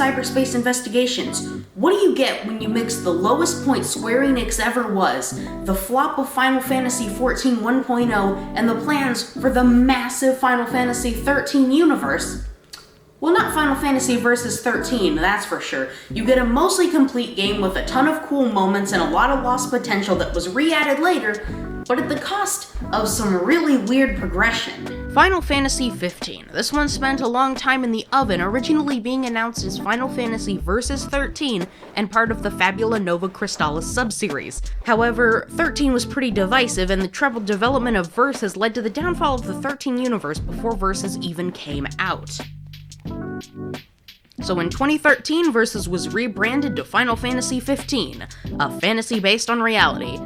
Cyberspace Investigations. What do you get when you mix the lowest point Square Enix ever was, the flop of Final Fantasy XIV 1.0, and the plans for the massive Final Fantasy XIII universe? Well, not Final Fantasy Versus 13, that's for sure. You get a mostly complete game with a ton of cool moments and a lot of lost potential that was re-added later, but at the cost of some really weird progression. Final Fantasy XV. This one spent a long time in the oven, originally being announced as Final Fantasy Versus 13 and part of the Fabula Nova Crystallis subseries. However, 13 was pretty divisive, and the troubled development of Versus led to the downfall of the 13 universe before Versus even came out. So in 2013, Versus was rebranded to Final Fantasy XV, a fantasy based on reality.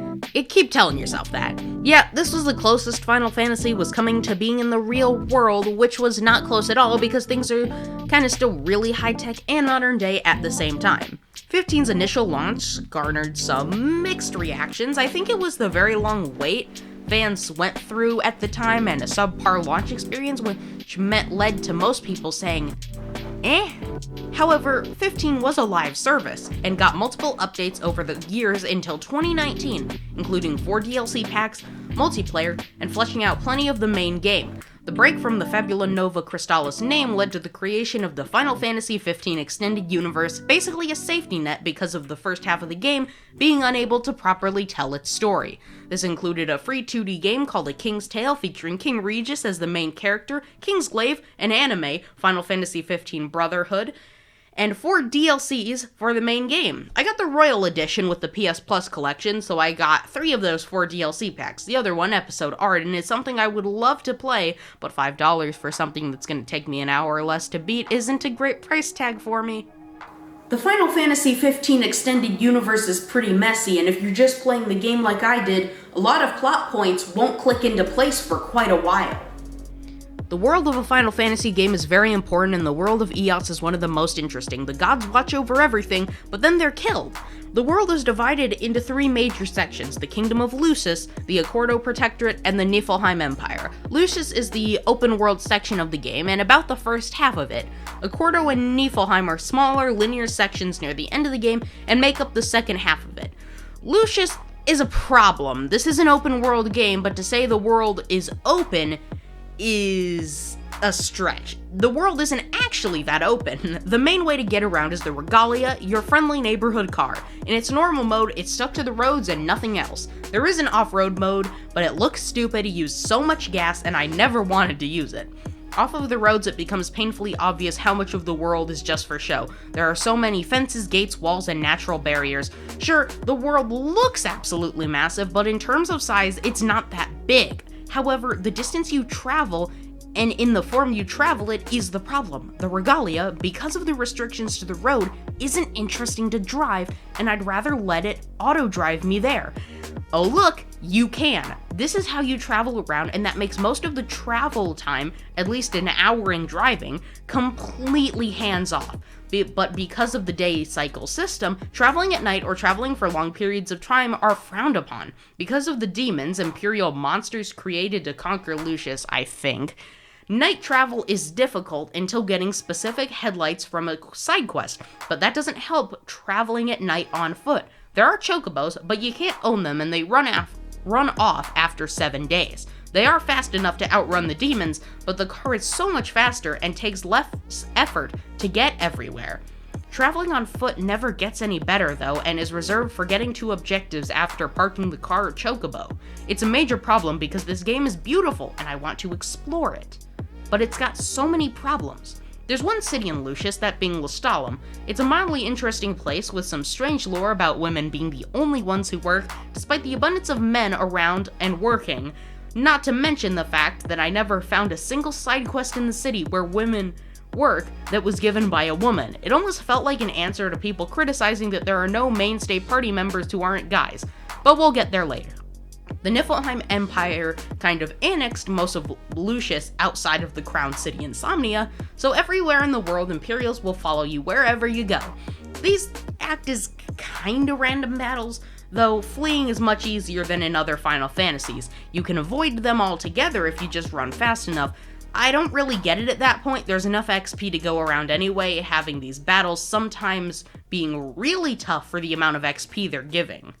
Keep telling yourself that. Yeah, this was the closest Final Fantasy was coming to being in the real world, which was not close at all because things are kinda still really high-tech and modern day at the same time. 15's initial launch garnered some mixed reactions. I think it was the very long wait fans went through at the time and a subpar launch experience, which led to most people saying, eh? However, 15 was a live service, and got multiple updates over the years until 2019, including 4 DLC packs, multiplayer, and fleshing out plenty of the main game. The break from the Fabula Nova Crystallis name led to the creation of the Final Fantasy XV Extended Universe, basically a safety net because of the first half of the game being unable to properly tell its story. This included a free 2D game called A King's Tale featuring King Regis as the main character, Kingsglaive, an anime, Final Fantasy XV Brotherhood, and 4 DLCs for the main game. I got the Royal Edition with the PS Plus collection, so I got 3 of those 4 DLC packs. The other one, Episode Art, and is something I would love to play, but $5 for something that's going to take me an hour or less to beat isn't a great price tag for me. The Final Fantasy XV Extended Universe is pretty messy, and if you're just playing the game like I did, a lot of plot points won't click into place for quite a while. The world of a Final Fantasy game is very important, and the world of Eos is one of the most interesting. The gods watch over everything, but then they're killed. The world is divided into 3 major sections: the Kingdom of Lucis, the Accordo Protectorate, and the Niflheim Empire. Lucis is the open world section of the game, and about the first half of it. Accordo and Niflheim are smaller, linear sections near the end of the game, and make up the second half of it. Lucis is a problem. This is an open world game, but to say the world is open is a stretch. The world isn't actually that open. The main way to get around is the Regalia, your friendly neighborhood car. In its normal mode, it's stuck to the roads and nothing else. There is an off-road mode, but it looks stupid, it used so much gas, and I never wanted to use it. Off of the roads, it becomes painfully obvious how much of the world is just for show. There are so many fences, gates, walls, and natural barriers. Sure, the world looks absolutely massive, but in terms of size, it's not that big. However, the distance you travel, and in the form you travel it, is the problem. The Regalia, because of the restrictions to the road, isn't interesting to drive, and I'd rather let it auto-drive me there. Oh look, you can. This is how you travel around, and that makes most of the travel time, at least an hour in driving, completely hands-off. But because of the day cycle system, traveling at night or traveling for long periods of time are frowned upon. Because of the demons, imperial monsters created to conquer Lucius, I think, night travel is difficult until getting specific headlights from a side quest, but that doesn't help traveling at night on foot. There are chocobos, but you can't own them, and they run off after 7 days. They are fast enough to outrun the demons, but the car is so much faster and takes less effort to get everywhere. Traveling on foot never gets any better though, and is reserved for getting to objectives after parking the car or chocobo. It's a major problem because this game is beautiful and I want to explore it, but it's got so many problems. There's one city in Lucius, that being Lestalem. It's a mildly interesting place with some strange lore about women being the only ones who work, despite the abundance of men around and working. Not to mention the fact that I never found a single side quest in the city where women work that was given by a woman. It almost felt like an answer to people criticizing that there are no mainstay party members who aren't guys, but we'll get there later. The Niflheim Empire kind of annexed most of Lucius outside of the crown city Insomnia, so everywhere in the world Imperials will follow you wherever you go. These act as kinda random battles, though fleeing is much easier than in other Final Fantasies. You can avoid them altogether if you just run fast enough. I don't really get it at that point. There's enough XP to go around anyway, having these battles sometimes being really tough for the amount of XP they're giving.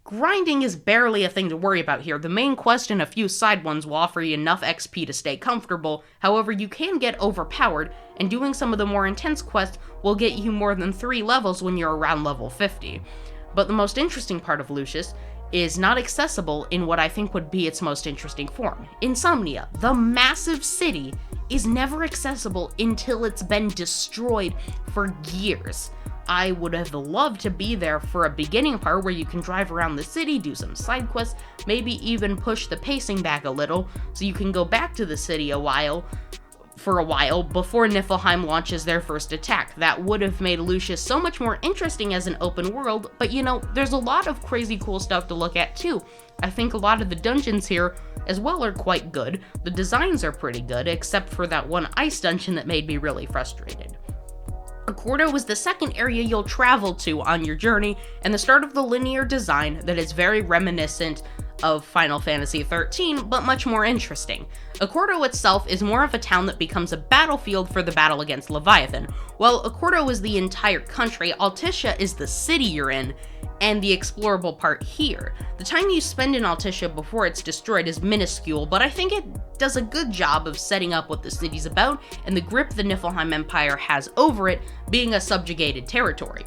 Grinding is barely a thing to worry about here. The main quest and a few side ones will offer you enough XP to stay comfortable. However, you can get overpowered, and doing some of the more intense quests will get you more than 3 levels when you're around level 50. But the most interesting part of Lucius is not accessible in what I think would be its most interesting form. Insomnia, the massive city, is never accessible until it's been destroyed for years. I would have loved to be there for a beginning part where you can drive around the city, do some side quests, maybe even push the pacing back a little so you can go back to the city for a while before Niflheim launches their first attack. That would have made Lucius so much more interesting as an open world, but there's a lot of crazy cool stuff to look at too. I think a lot of the dungeons here as well are quite good. The designs are pretty good, except for that one ice dungeon that made me really frustrated. Accordo is the second area you'll travel to on your journey, and the start of the linear design that is very reminiscent of Final Fantasy XIII, but much more interesting. Accordo itself is more of a town that becomes a battlefield for the battle against Leviathan. While Accordo is the entire country, Altissia is the city you're in, and the explorable part here. The time you spend in Altissia before it's destroyed is minuscule, but I think it does a good job of setting up what the city's about and the grip the Niflheim Empire has over it being a subjugated territory.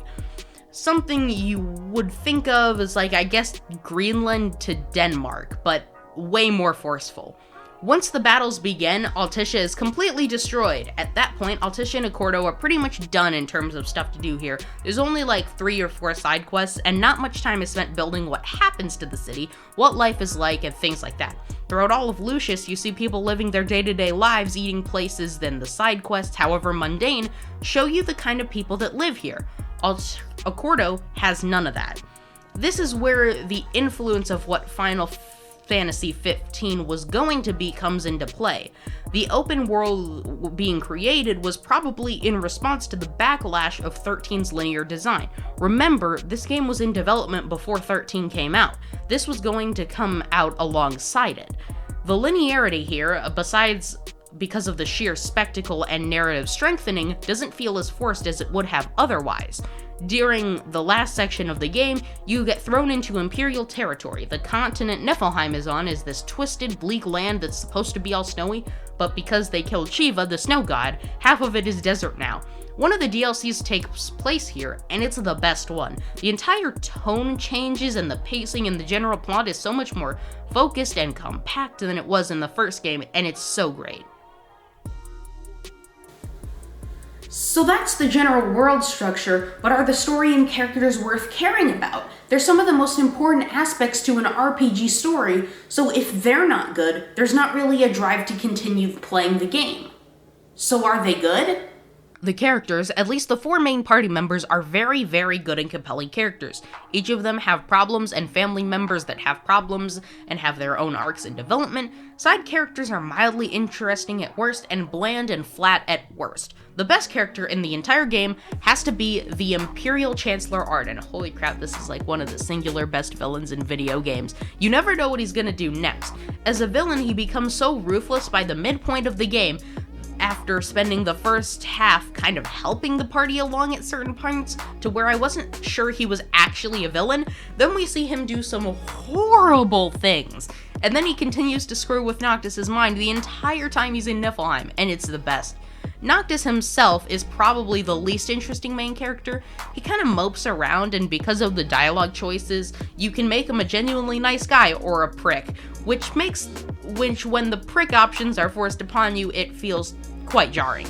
Something you would think of as I guess, Greenland to Denmark, but way more forceful. Once the battles begin, Altissia is completely destroyed. At that point, Altissia and Accordo are pretty much done in terms of stuff to do here. There's only 3 or 4 side quests, and not much time is spent building what happens to the city, what life is like, and things like that. Throughout all of Lucius, you see people living their day-to-day lives, eating places, then the side quests, however mundane, show you the kind of people that live here. Accordo has none of that. This is where the influence of what Final Fantasy XV was going to be comes into play. The open world being created was probably in response to the backlash of 13's linear design. Remember, this game was in development before 13 came out. This was going to come out alongside it. The linearity here, besides because of the sheer spectacle and narrative strengthening, doesn't feel as forced as it would have otherwise. During the last section of the game, you get thrown into Imperial territory. The continent Niflheim is on is this twisted, bleak land that's supposed to be all snowy, but because they killed Shiva, the snow god, half of it is desert now. One of the DLCs takes place here, and it's the best one. The entire tone changes, and the pacing and the general plot is so much more focused and compact than it was in the first game, and it's so great. So that's the general world structure, but are the story and characters worth caring about? They're some of the most important aspects to an RPG story, so if they're not good, there's not really a drive to continue playing the game. So are they good? The characters, at least the 4 main party members, are very, very good and compelling characters. Each of them have problems and family members that have problems and have their own arcs and development. Side characters are mildly interesting at worst and bland and flat at worst. The best character in the entire game has to be the Imperial Chancellor Arden. Holy crap, this is one of the singular best villains in video games. You never know what he's gonna do next. As a villain, he becomes so ruthless by the midpoint of the game, after spending the first half kind of helping the party along at certain points, to where I wasn't sure he was actually a villain. Then we see him do some horrible things, and then he continues to screw with Noctis's mind the entire time he's in Niflheim, and it's the best. Noctis himself is probably the least interesting main character. He kind of mopes around, and because of the dialogue choices, you can make him a genuinely nice guy or a prick, which when the prick options are forced upon you, it feels quite jarring.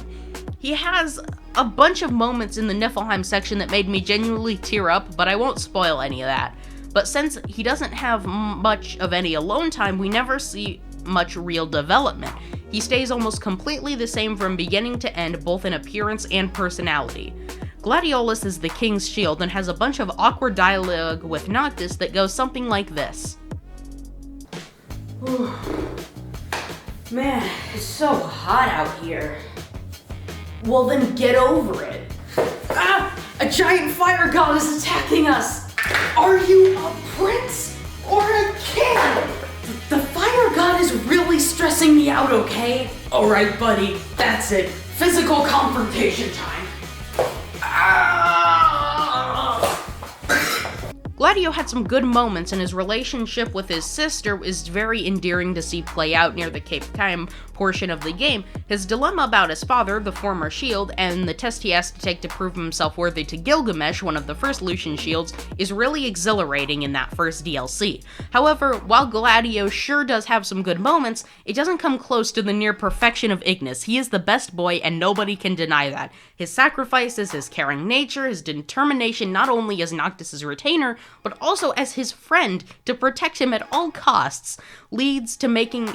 He has a bunch of moments in the Niflheim section that made me genuinely tear up, but I won't spoil any of that. But since he doesn't have much of any alone time, we never see much real development. He stays almost completely the same from beginning to end, both in appearance and personality. Gladiolus is the king's shield and has a bunch of awkward dialogue with Noctis that goes something like this. Man, it's so hot out here. Well then get over it. Ah! A giant fire god is attacking us! Are you a prince or a king? The fire god is really stressing me out, okay? Alright, buddy, that's it. Physical confrontation time. Gladio had some good moments, and his relationship with his sister is very endearing to see play out near the Cape Time portion of the game. His dilemma about his father, the former Shield, and the test he has to take to prove himself worthy to Gilgamesh, one of the first Lucian Shields, is really exhilarating in that first DLC. However, while Gladio sure does have some good moments, it doesn't come close to the near perfection of Ignis. He is the best boy, and nobody can deny that. His sacrifices, his caring nature, his determination not only as Noctis' retainer, but also as his friend to protect him at all costs, leads to making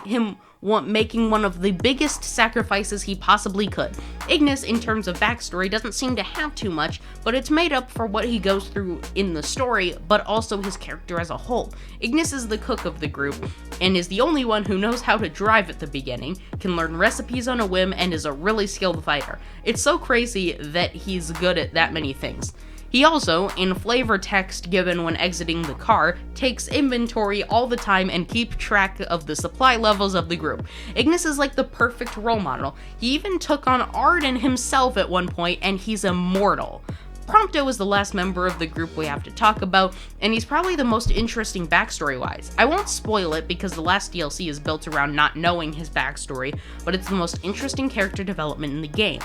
one of the biggest sacrifices he possibly could. Ignis, in terms of backstory, doesn't seem to have too much, but it's made up for what he goes through in the story, but also his character as a whole. Ignis is the cook of the group, and is the only one who knows how to drive at the beginning, can learn recipes on a whim, and is a really skilled fighter. It's so crazy that he's good at that many things. He also, in flavor text given when exiting the car, takes inventory all the time and keeps track of the supply levels of the group. Ignis is like the perfect role model. He even took on Arden himself at one point, and he's immortal. Prompto is the last member of the group we have to talk about, and he's probably the most interesting backstory-wise. I won't spoil it because the last DLC is built around not knowing his backstory, but it's the most interesting character development in the game.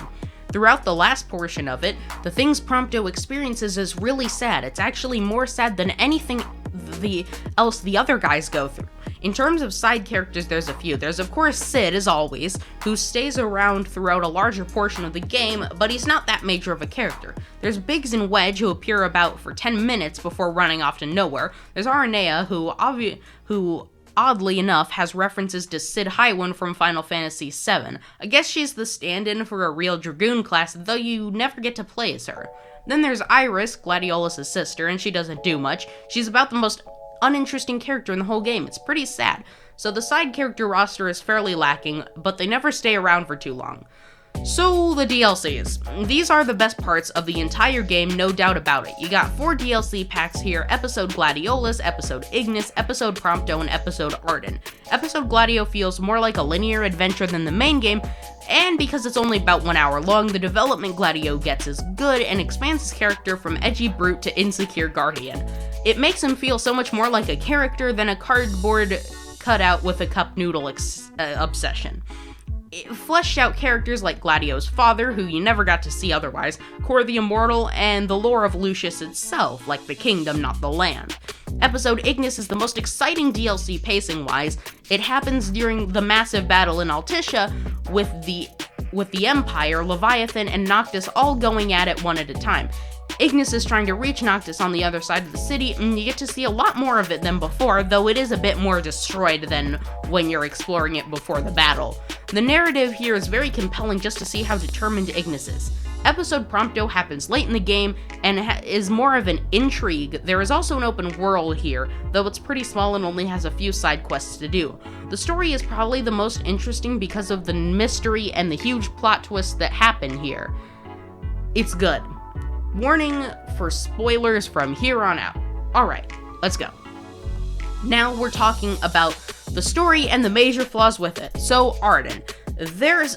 Throughout the last portion of it, the things Prompto experiences is really sad. It's actually more sad than anything else the other guys go through. In terms of side characters, there's a few. There's of course Sid, as always, who stays around throughout a larger portion of the game, but he's not that major of a character. There's Biggs and Wedge, who appear about for 10 minutes before running off to nowhere. There's Aranea, who oddly enough, has references to Sid Highwind from Final Fantasy VII. I guess she's the stand-in for a real Dragoon class, though you never get to play as her. Then there's Iris, Gladiolus' sister, and she doesn't do much. She's about the most uninteresting character in the whole game. It's pretty sad. So the side character roster is fairly lacking, but they never stay around for too long. So, the DLCs. These are the best parts of the entire game, no doubt about it. You got 4 DLC packs here: Episode Gladiolus, Episode Ignis, Episode Prompto, and Episode Arden. Episode Gladio feels more like a linear adventure than the main game, and because it's only about 1 hour long, the development Gladio gets is good and expands his character from edgy brute to insecure guardian. It makes him feel so much more like a character than a cardboard cutout with a cup noodle obsession. It fleshed out characters like Gladio's father, who you never got to see otherwise, Cor the Immortal, and the lore of Lucius itself, like the kingdom, not the land. Episode Ignis is the most exciting DLC pacing-wise. It happens during the massive battle in Altissia, with the Empire, Leviathan, and Noctis all going at it one at a time. Ignis is trying to reach Noctis on the other side of the city, and you get to see a lot more of it than before, though it is a bit more destroyed than when you're exploring it before the battle. The narrative here is very compelling just to see how determined Ignis is. Episode Prompto happens late in the game, and is more of an intrigue. There is also an open world here, though it's pretty small and only has a few side quests to do. The story is probably the most interesting because of the mystery and the huge plot twists that happen here. It's good. Warning for spoilers from here on out. Alright, let's go. Now we're talking about the story and the major flaws with it. So, Arden. There's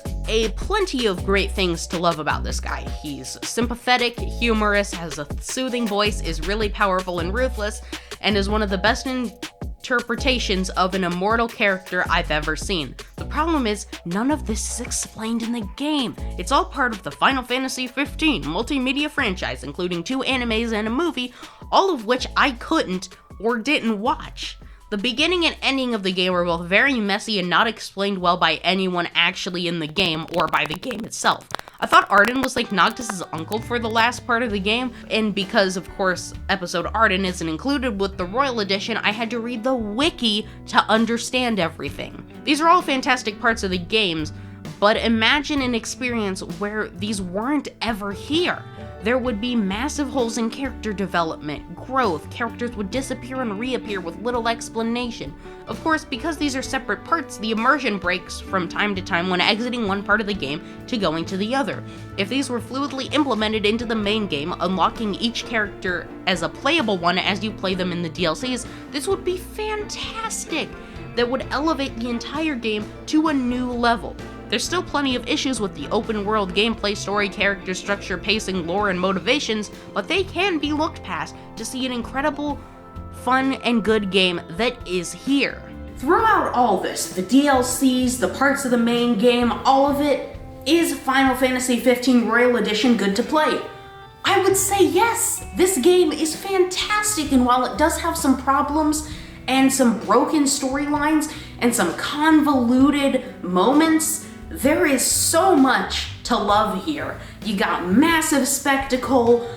plenty of great things to love about this guy. He's sympathetic, humorous, has a soothing voice, is really powerful and ruthless, and is one of the best interpretations of an immortal character I've ever seen. The problem is, none of this is explained in the game. It's all part of the Final Fantasy XV multimedia franchise, including 2 animes and a movie, all of which I couldn't or didn't watch. The beginning and ending of the game are both very messy and not explained well by anyone actually in the game or by the game itself. I thought Arden was like Noctis' uncle for the last part of the game, and because, of course, Episode Arden isn't included with the Royal Edition, I had to read the wiki to understand everything. These are all fantastic parts of the games, but imagine an experience where these weren't ever here. There would be massive holes in character development, growth, characters would disappear and reappear with little explanation. Of course, because these are separate parts, the immersion breaks from time to time when exiting one part of the game to going to the other. If these were fluidly implemented into the main game, unlocking each character as a playable one as you play them in the DLCs, this would be fantastic! That would elevate the entire game to a new level. There's still plenty of issues with the open world gameplay, story, character structure, pacing, lore, and motivations, but they can be looked past to see an incredible, fun, and good game that is here. Throughout all this, the DLCs, the parts of the main game, all of it, is Final Fantasy XV Royal Edition good to play? I would say yes! This game is fantastic, and while it does have some problems and some broken storylines and some convoluted moments, there is so much to love here. You got massive spectacle,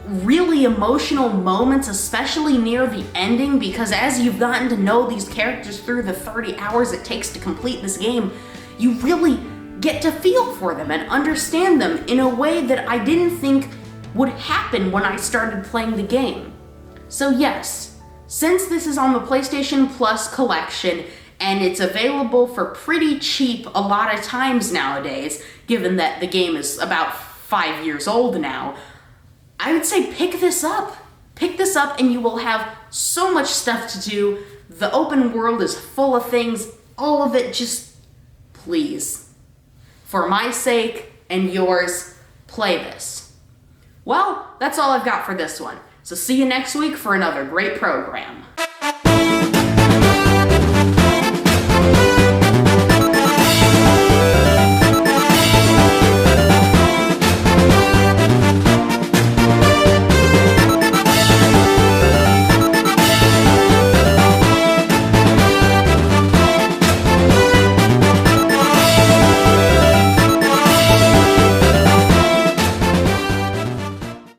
really emotional moments, especially near the ending, because as you've gotten to know these characters through the 30 hours it takes to complete this game, you really get to feel for them and understand them in a way that I didn't think would happen when I started playing the game. So yes, since this is on the PlayStation Plus collection, and it's available for pretty cheap a lot of times nowadays, given that the game is about 5 years old now, I would say pick this up. Pick this up and you will have so much stuff to do. The open world is full of things. All of it, just please, for my sake and yours, play this. Well, that's all I've got for this one. So see you next week for another great program.